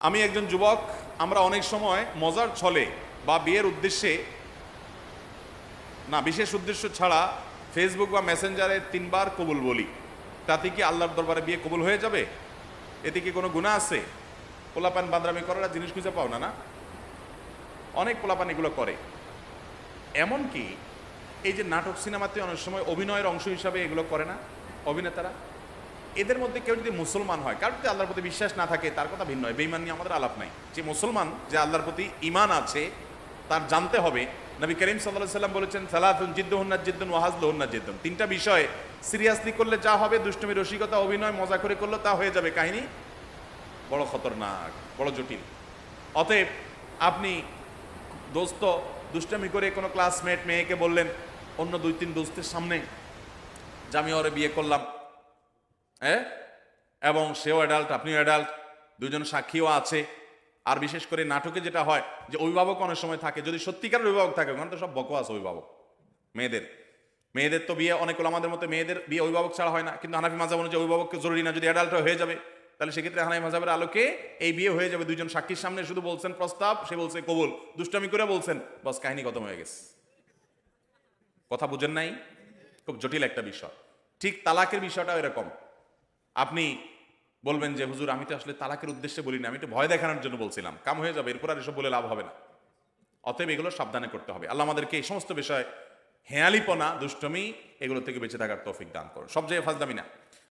আমি একজন যুবক, আমরা অনেক সময় মজার ছলে বা বিয়ের উদ্দেশ্যে না, বিশেষ উদ্দেশ্য ছাড়া ফেসবুক বা মেসেঞ্জারে 3 বার কবুল বলি। তাতে কি আল্লাহর দরবারে বিয়ে কবুল হয়ে যাবে? এতে কি কোনো গুনাহ আছে? পোলাপান বান্দরামি করার জিনিস খুঁজে পাও না? না, অনেক পোলাপান এগুলো করে। এমনকি এই যে নাটক সিনেমাতে অনেক সময় অভিনয়ের অংশ হিসাবে এগুলো করে না অভিনেতারা? এদের মধ্যে কেউ যদি মুসলমান হয়, কারণ যদি আল্লাহর প্রতি বিশ্বাস না থাকে তার কথা ভিন্ন হয়, বেঈমান নিয়ে আমাদের আলাপ নাই। যে মুসলমান, যে আল্লাহর প্রতি ঈমান আছে, তার জানতে হবে নবী করিম সাল্লাল্লাহু আলাইহি ওয়াসাল্লাম বলেছেন সালাতুন জিদ্দুহুন্না জিদ্দুন ওয়া হাজলুহুন্না জিদ্দুন। 3টা বিষয় সিরিয়াসলি করলে যা হবে, দুষ্টুমি রসিকতা অভিনয় মজা করে করলে তা হয়ে যাবে কাহিনী বড় খতরনাক, বড় জটিল। অতএব আপনি দোস্ত দুষ্টামি করে কোনো ক্লাসমেট মেয়েকে বললেন অন্য 2-3 দোস্তের সামনে যে আমি ওরে বিয়ে করলাম, হ্যাঁ, এবং সেও অ্যাডাল্ট আপনিও অ্যাডাল্ট, দুজন সাক্ষীও আছে। আর বিশেষ করে নাটকে যেটা হয় যে অভিভাবক অনেক সময় থাকে, যদি সত্যিকারের অভিভাবক থাকে, ওখানে তো সব বকওয়াস অভিভাবক। মেয়েদের মেয়েদের তো বিয়ে অনেক আমাদের মতো মেয়েদের বিয়ে অভিভাবক ছাড়া হয় না, কিন্তু হানাফি মাযহাব অনুযায়ী অভিভাবককে জরুরি না, যদি অ্যাডাল্ট হয়ে যাবে তাহলে সেক্ষেত্রে হানাফি মাযহাবের আলোকে এই বিয়ে হয়ে যাবে। দুইজন সাক্ষীর সামনে শুধু বলছেন প্রস্তাব, সে বলছে কবুল, দুষ্টামি করে বলছেন, বাস কাহিনী খতম হয়ে গেছে। কথা বুঝেন নাই? খুব জটিল একটা বিষয়। ঠিক তালাকের বিষয়টা এরকম। আপনি বলবেন যে হুজুর আমি তো আসলে তালাকের উদ্দেশ্যে বলি না, আমি একটু ভয় দেখানোর জন্য বলছিলাম, কাম হয়ে যাবে, এরপর আর এসব বলে লাভ হবে না। অতএব এগুলো সাবধানে করতে হবে। আল্লাহ আমাদেরকে এই সমস্ত বিষয়, হেয়ালিপনা, দুষ্টমি, এগুলো থেকে বেঁচে থাকার তৌফিক দান করুন। সব জায়গায় ফাজলামি না।